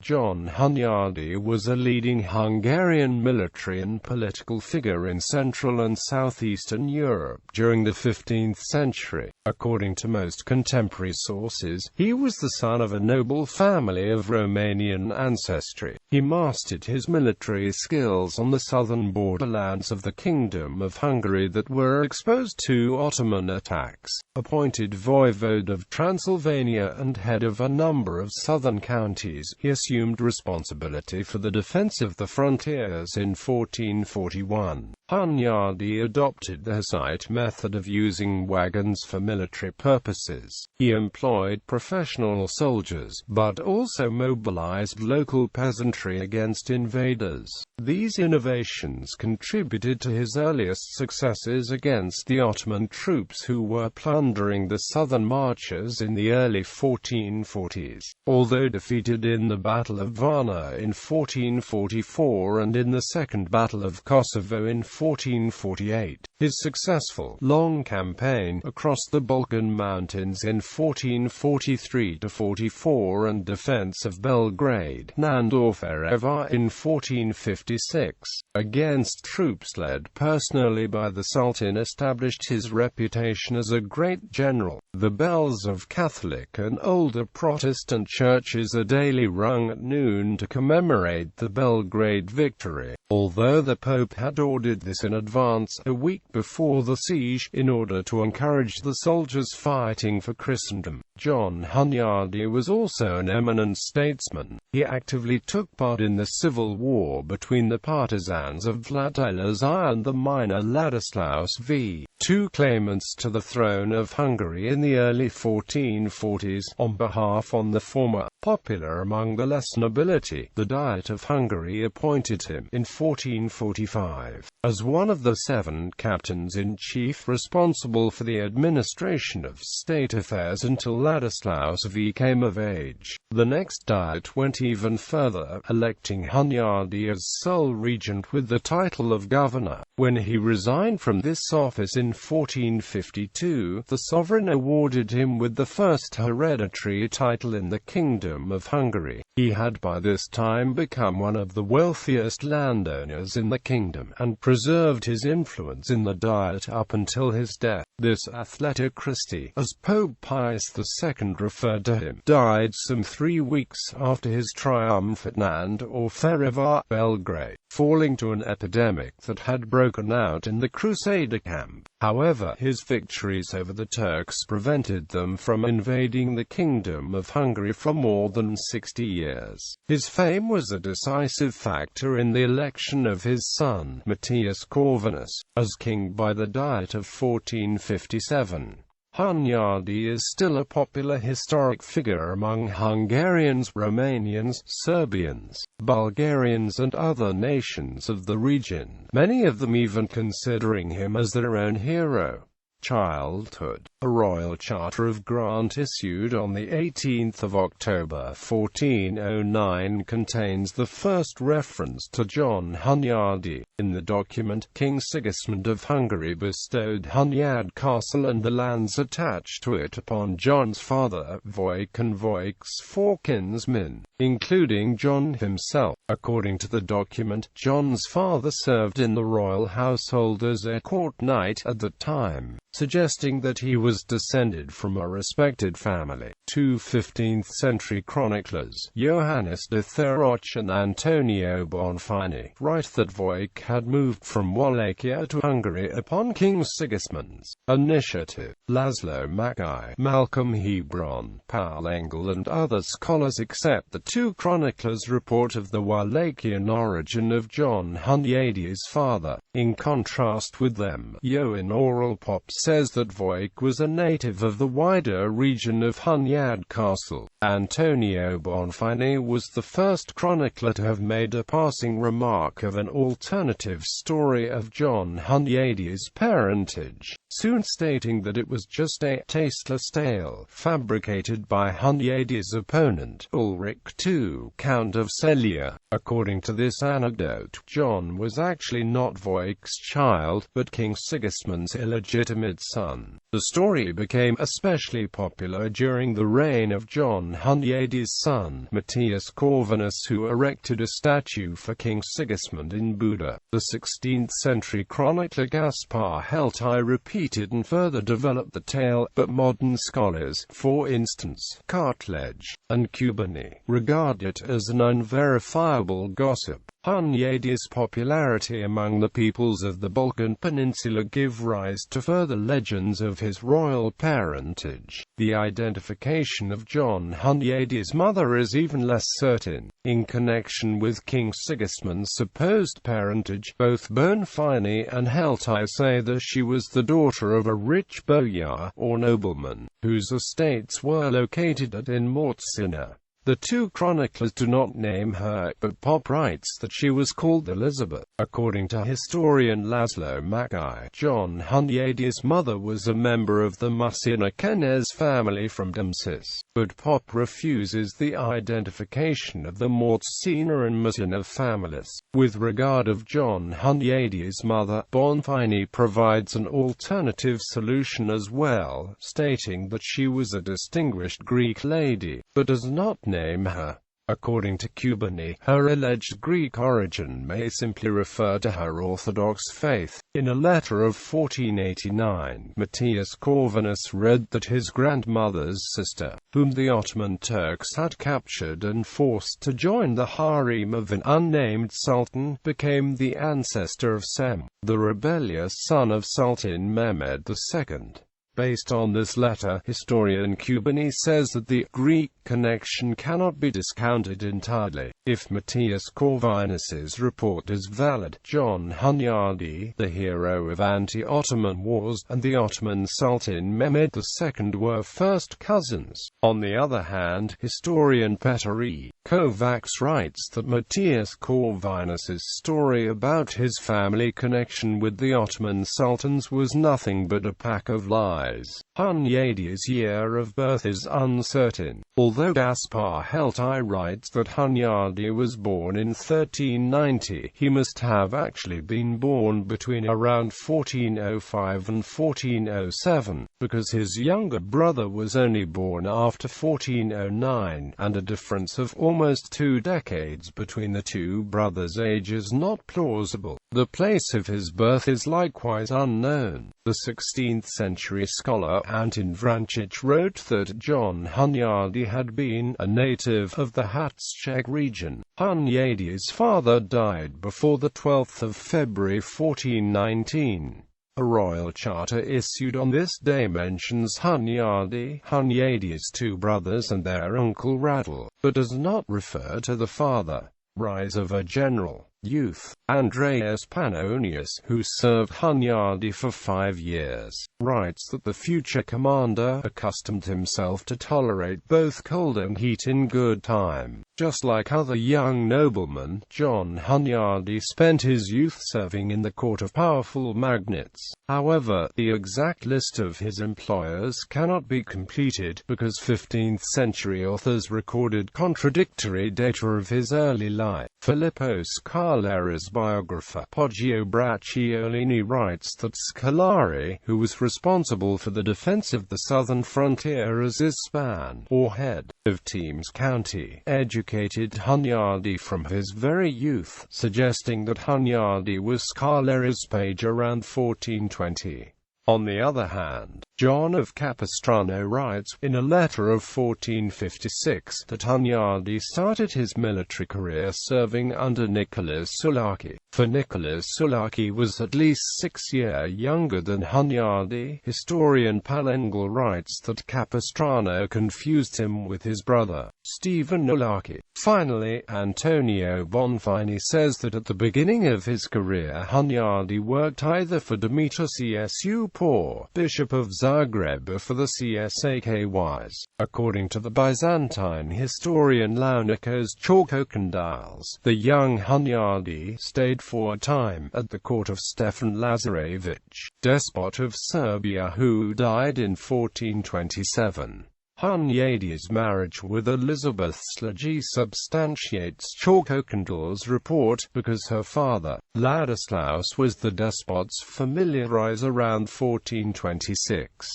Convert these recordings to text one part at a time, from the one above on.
John Hunyadi was a leading Hungarian military and political figure in Central and Southeastern Europe during the 15th century. According to most contemporary sources, he was the son of a noble family of Romanian ancestry. He mastered his military skills on the southern borderlands of the Kingdom of Hungary that were exposed to Ottoman attacks. Appointed voivode of Transylvania and head of a number of southern counties, he assumed responsibility for the defense of the frontiers in 1441. Hunyadi adopted the Hussite method of using wagons for military purposes. He employed professional soldiers, but also mobilized local peasantry against invaders. These innovations contributed to his earliest successes against the Ottoman troops who were plundering the southern marches in the early 1440s. Although defeated in the Battle of Varna in 1444 and in the Second Battle of Kosovo in 1448, his successful, long campaign across the Balkan Mountains in 1443–44 and defense of Belgrade and Orferevar in 1456, against troops led personally by the Sultan, established his reputation as a great general. The bells of Catholic and older Protestant churches are daily rung at noon to commemorate the Belgrade victory, although the Pope had ordered this in advance, a week before the siege, in order to encourage the soldiers fighting for Christendom. John Hunyadi was also an eminent statesman. He actively took part in the civil war between the partisans of Vladimir I and the minor Ladislaus V, two claimants to the throne of Hungary in the early 1440s. On behalf of the former, popular among the less nobility, the Diet of Hungary appointed him, in 1445, as one of the 7 captains-in-chief responsible for the administration of state affairs until Ladislaus V came of age. The next Diet went even further, electing Hunyadi as sole regent with the title of governor. When he resigned from this office in 1452, the sovereign awarded him with the first hereditary title in the Kingdom of Hungary. He had by this time become one of the wealthiest landowners in the kingdom, and preserved his influence in the Diet up until his death. This athletic Christi, as Pope Pius II referred to him, died some 3 weeks after his triumph at and Orferevar, Belgrade, falling to an epidemic that had broken out in the Crusader camp. However, his victories over the Turks prevented them from invading the Kingdom of Hungary for more than 60 years. His fame was a decisive factor in the election of his son, Matthias Corvinus, as king by the Diet of 1457. Hunyadi is still a popular historic figure among Hungarians, Romanians, Serbians, Bulgarians and other nations of the region, many of them even considering him as their own hero. Childhood. A royal charter of grant issued on the 18th of October 1409 contains the first reference to John Hunyadi. In the document, King Sigismund of Hungary bestowed Hunyadi Castle and the lands attached to it upon John's father, Voic, and Voic's 4 kinsmen, including John himself. According to the document, John's father served in the royal household as a court knight at the time, suggesting that he was descended from a respected family. 2 15th-century chroniclers, Johannes de Thurauch and Antonio Bonfini, write that Voic had moved from Wallachia to Hungary upon King Sigismund's initiative. Laszlo Mackay, Malcolm Hebron, Paul Engel and other scholars accept the 2 chroniclers' report of the Wallachian origin of John Hunyadi's father. In contrast with them, Johan Orelpop says that Voic was a native of the wider region of Hunyadi Castle. Antonio Bonfini was the first chronicler to have made a passing remark of an alternative story of John Hunyadi's parentage, soon stating that it was just a tasteless tale fabricated by Hunyadi's opponent, Ulrich II, Count of Celje. According to this anecdote, John was actually not Voic's child, but King Sigismund's illegitimate son. The story became especially popular during the reign of John Hunyadi's son, Matthias Corvinus, who erected a statue for King Sigismund in Buda. The 16th-century chronicler Gaspar Heltai repeated and further developed the tale, but modern scholars, for instance, Cartledge and Cubani, regard it as an unverifiable gossip. Hunyadi's popularity among the peoples of the Balkan Peninsula give rise to further legends of his royal parentage. The identification of John Hunyadi's mother is even less certain. In connection with King Sigismund's supposed parentage, both Bonfini and Heltai say that she was the daughter of a rich boyar, or nobleman, whose estates were located at Mortsina. The two chroniclers do not name her, but Pop writes that she was called Elizabeth. According to historian Laszlo Mackay, John Hunyadi's mother was a member of the Musina Kenez family from Damsis, but Pop refuses the identification of the Mortsina and Musina families. With regard of John Hunyadi's mother, Bonfini provides an alternative solution as well, stating that she was a distinguished Greek lady, but does not name her. According to Cubani, her alleged Greek origin may simply refer to her Orthodox faith. In a letter of 1489, Matthias Corvinus read that his grandmother's sister, whom the Ottoman Turks had captured and forced to join the harem of an unnamed sultan, became the ancestor of Sem, the rebellious son of Sultan Mehmed II. Based on this letter, historian Cubani says that the Greek connection cannot be discounted entirely. If Matthias Corvinus's report is valid, John Hunyadi, the hero of anti-Ottoman wars, and the Ottoman Sultan Mehmed II were first cousins. On the other hand, historian Petr E. Kovacs writes that Matthias Corvinus's story about his family connection with the Ottoman sultans was nothing but a pack of lies. Hunyadi's year of birth is uncertain, although Gaspar Heltai writes that Hunyadi was born in 1390, he must have actually been born between around 1405 and 1407, because his younger brother was only born after 1409, and a difference of almost 2 decades between the two brothers' age is not plausible. The place of his birth is likewise unknown. The 16th-century scholar Anton Vrancic wrote that John Hunyadi had been a native of the Hatschek region. Hunyadi's father died before the 12th of February 1419. A royal charter issued on this day mentions Hunyadi, Hunyadi's two brothers and their uncle Radul, but does not refer to the father. Rise of a general. Youth. Andreas Pannonius, who served Hunyadi for 5 years, writes that the future commander accustomed himself to tolerate both cold and heat in good time. Just like other young noblemen, John Hunyadi spent his youth serving in the court of powerful magnates. However, the exact list of his employers cannot be completed, because 15th-century authors recorded contradictory data of his early life. Philippos Carlera's biographer, Poggio Bracciolini, writes that Scolari, who was responsible for the defense of the southern frontier as Ispan, or head of Thames County, educated Hunyadi from his very youth, suggesting that Hunyadi was Scolari's page around 1420. On the other hand, John of Capistrano writes, in a letter of 1456, that Hunyadi started his military career serving under Nicholas Sulaki. For Nicholas Sulaki was at least 6 years younger than Hunyadi. Historian Palengel writes that Capistrano confused him with his brother, Stephen Sulaki. Finally, Antonio Bonfini says that at the beginning of his career Hunyadi worked either for Demeter Csu Por, Bishop of Zagreb, or for the Csaky's. According to the Byzantine historian Launikos Chalkokandals, the young Hunyadi stayed for a time at the court of Stefan Lazarevich, despot of Serbia, who died in 1427. Hunyadi's marriage with Elizabeth Slagi substantiates Chalkokandor's report, because her father, Ladislaus, was the despot's familiaris around 1426.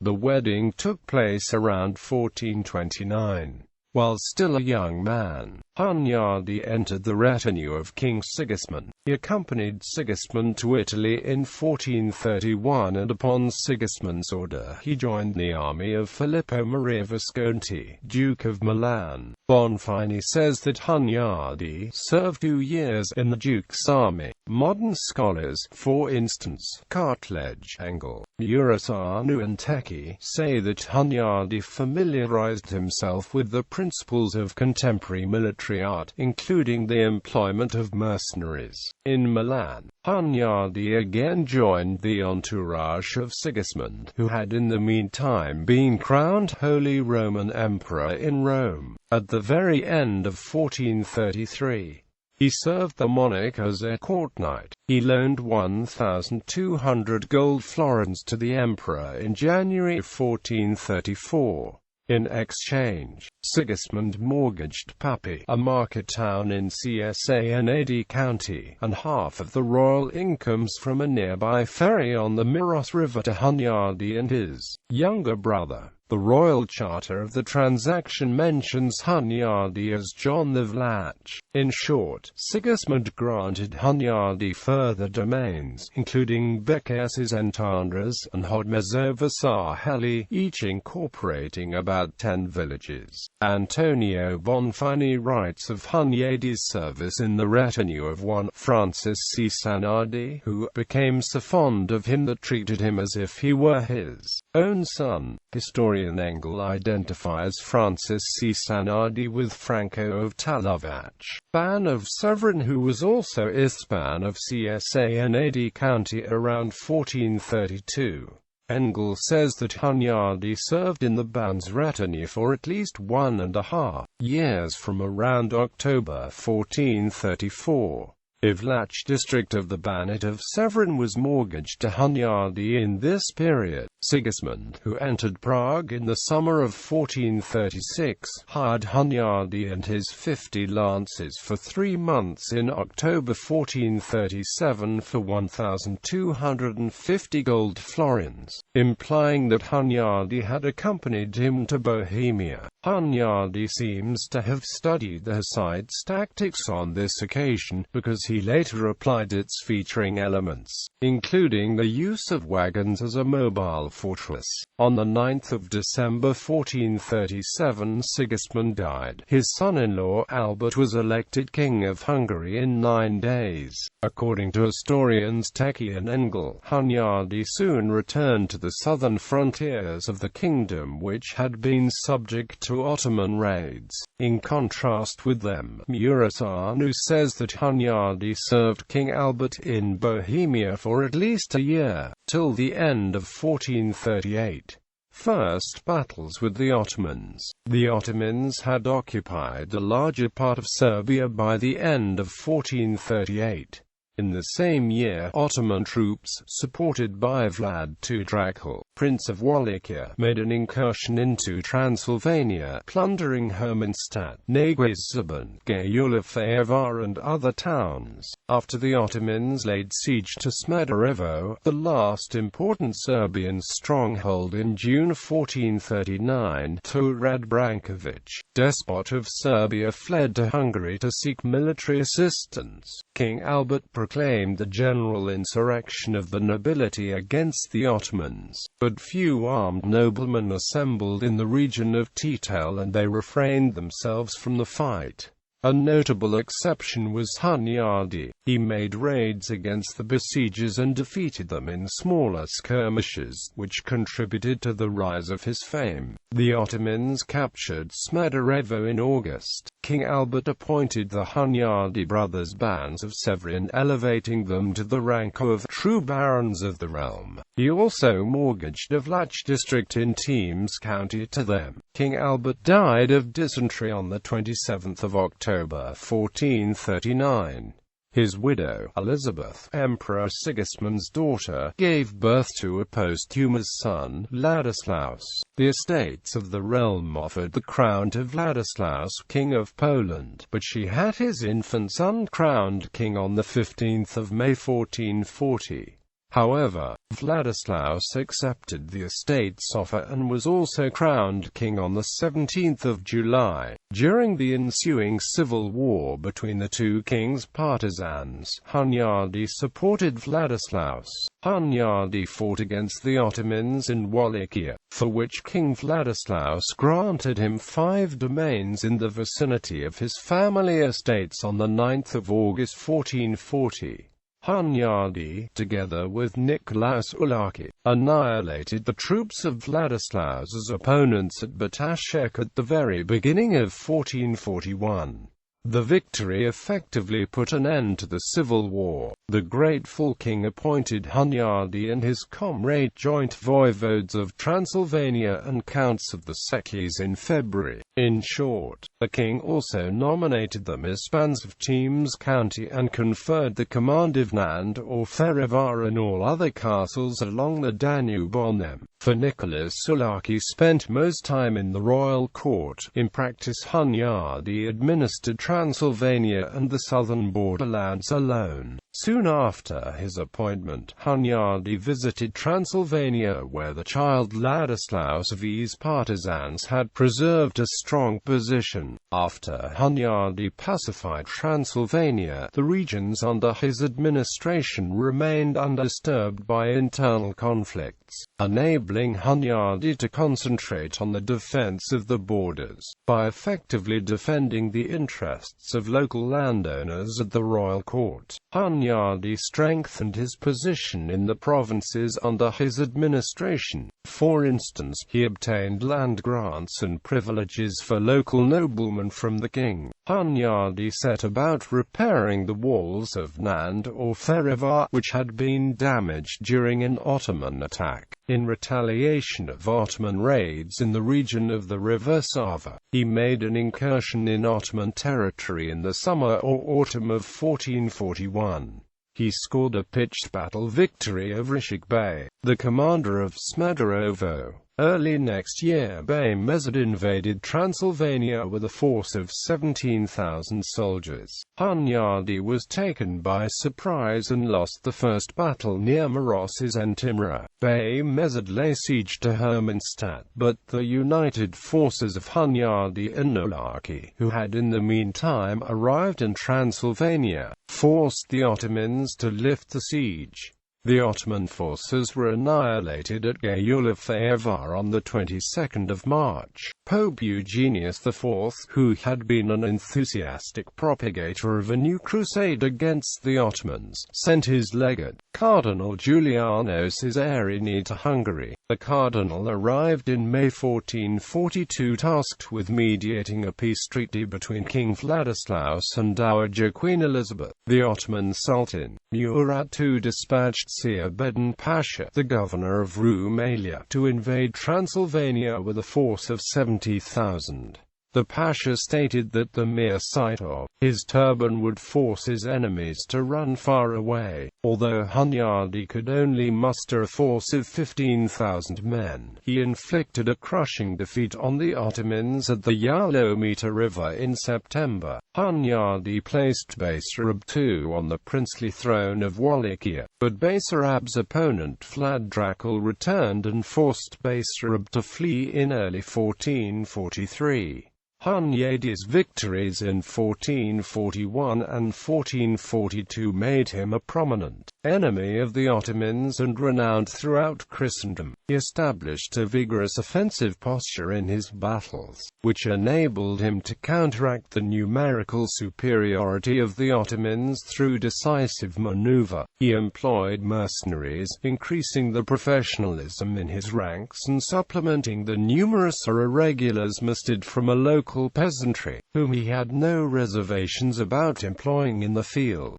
The wedding took place around 1429. While still a young man, Hunyadi entered the retinue of King Sigismund. He accompanied Sigismund to Italy in 1431, and upon Sigismund's order he joined the army of Filippo Maria Visconti, Duke of Milan. Bonfini says that Hunyadi served 2 years in the Duke's army. Modern scholars, for instance, Cartledge, Engel, Mureșanu and Teki, say that Hunyadi familiarized himself with the principles of contemporary military art, including the employment of mercenaries. In Milan, Hunyadi again joined the entourage of Sigismund, who had in the meantime been crowned Holy Roman Emperor in Rome. At the very end of 1433, he served the monarch as a court knight. He loaned 1,200 gold florins to the emperor in January 1434. In exchange, Sigismund mortgaged Papi, a market town in Csanad County, and half of the royal incomes from a nearby ferry on the Miros River to Hunyadi and his younger brother. The royal charter of the transaction mentions Hunyadi as John the Vlach. In short, Sigismund granted Hunyadi further domains, including Bekeses and Tandras and Hodmezovasaheli, each incorporating about 10 villages. Antonio Bonfini writes of Hunyadi's service in the retinue of one Francis Cisanardi, who became so fond of him that treated him as if he were his own son. Historian Engel identifies Francis Cisanardi with Franco of Talovach, Ban of Severin, who was also Ispan of Csanad County around 1432. Engel says that Hunyadi served in the Ban's retinue for at least 1.5 years from around October 1434. Ivlach district of the Banat of Severin was mortgaged to Hunyadi in this period. Sigismund, who entered Prague in the summer of 1436, hired Hunyadi and his 50 lances for 3 months in October 1437 for 1,250 gold florins, implying that Hunyadi had accompanied him to Bohemia. Hunyadi seems to have studied the Hussites' tactics on this occasion, because he later applied its featuring elements, including the use of wagons as a mobile fortress. On the 9th of December 1437, Sigismund died. His son-in-law Albert was elected King of Hungary in 9 days. According to historians Teki and Engel, Hunyadi soon returned to the southern frontiers of the kingdom, which had been subject to Ottoman raids. In contrast with them, Mureșanu says that Hunyadi served King Albert in Bohemia for at least a year, till the end of 1438. First battles with the Ottomans. The Ottomans had occupied the larger part of Serbia by the end of 1438. In the same year, Ottoman troops, supported by Vlad II Dracul, Prince of Wallachia, made an incursion into Transylvania, plundering Hermannstadt, Nagyszeben, Gyulafejevar and other towns. After the Ottomans laid siege to Smederevo, the last important Serbian stronghold in June 1439, Turad Brankovic, despot of Serbia, fled to Hungary to seek military assistance. King Albert proclaimed the general insurrection of the nobility against the Ottomans, but few armed noblemen assembled in the region of Tetel and they refrained themselves from the fight. A notable exception was Hunyadi. He made raids against the besiegers and defeated them in smaller skirmishes, which contributed to the rise of his fame. The Ottomans captured Smederevo in August. King Albert appointed the Hunyadi brothers Bans of Severin, elevating them to the rank of true barons of the realm. He also mortgaged a Vlach district in Teimes County to them. King Albert died of dysentery on the 27th of October 1439. His widow, Elizabeth, Emperor Sigismund's daughter, gave birth to a posthumous son, Ladislaus. The estates of the realm offered the crown to Vladislaus, King of Poland, but she had his infant son crowned king on the 15th of May 1440. However, Vladislaus accepted the estate's offer and was also crowned king on the 17th of July. During the ensuing civil war between the two kings' partisans, Hunyadi supported Vladislaus. Hunyadi fought against the Ottomans in Wallachia, for which King Vladislaus granted him 5 domains in the vicinity of his family estates on the 9th of August 1440. Hunyadi, together with Nicolaus Ulaki, annihilated the troops of Vladislaus's opponents at Batashek at the very beginning of 1441. The victory effectively put an end to the civil war. The grateful king appointed Hunyadi and his comrade joint voivodes of Transylvania and counts of the Sekes in February. In short, the king also nominated them as spans of Temes County and conferred the command of Nand or Ferevar and all other castles along the Danube on them. For Nicholas Sulaki spent most time in the royal court. In practice, Hunyadi administered Transylvania and the southern borderlands alone. Soon after his appointment, Hunyadi visited Transylvania, where the child Ladislaus of his partisans had preserved a strong position. After Hunyadi pacified Transylvania, the regions under his administration remained undisturbed by internal conflicts, enabling Hunyadi to concentrate on the defense of the borders. By effectively defending the interests of local landowners at the royal court, Hunyadi strengthened his position in the provinces under his administration. For instance, he obtained land grants and privileges for local noblemen from the king. Hunyadi set about repairing the walls of Nand or Ferevar, which had been damaged during an Ottoman attack. In retaliation of Ottoman raids in the region of the river Sava, he made an incursion in Ottoman territory in the summer or autumn of 1441. He scored a pitched battle victory over Ishik Bey, the commander of Smederevo. Early next year, Bey Mezid invaded Transylvania with a force of 17,000 soldiers. Hunyadi was taken by surprise and lost the first battle near Moros's Entimra. Bey Mezid lay siege to Hermannstadt, but the united forces of Hunyadi and Nolaki, who had in the meantime arrived in Transylvania, forced the Ottomans to lift the siege. The Ottoman forces were annihilated at Gayula-Ferevar on the 22nd of March. Pope Eugenius IV, who had been an enthusiastic propagator of a new crusade against the Ottomans, sent his legate, Cardinal Juliano Cesarini, to Hungary. The cardinal arrived in May 1442 tasked with mediating a peace treaty between King Vladislaus and Dowager Queen Elizabeth. The Ottoman Sultan, Murat II, dispatched Seabedin Pasha, the governor of Rumelia, to invade Transylvania with a force of 70,000. The Pasha stated that the mere sight of his turban would force his enemies to run far away. Although Hunyadi could only muster a force of 15,000 men, he inflicted a crushing defeat on the Ottomans at the Yalomita River in September. Hunyadi placed Basarab II on the princely throne of Wallachia, but Basarab's opponent Vlad Dracul returned and forced Basarab to flee in early 1443. Hunyadi's victories in 1441 and 1442 made him a prominent enemy of the Ottomans and renowned throughout Christendom. He established a vigorous offensive posture in his battles, which enabled him to counteract the numerical superiority of the Ottomans through decisive maneuver. He employed mercenaries, increasing the professionalism in his ranks and supplementing the numerous irregulars mustered from a local peasantry, whom he had no reservations about employing in the field.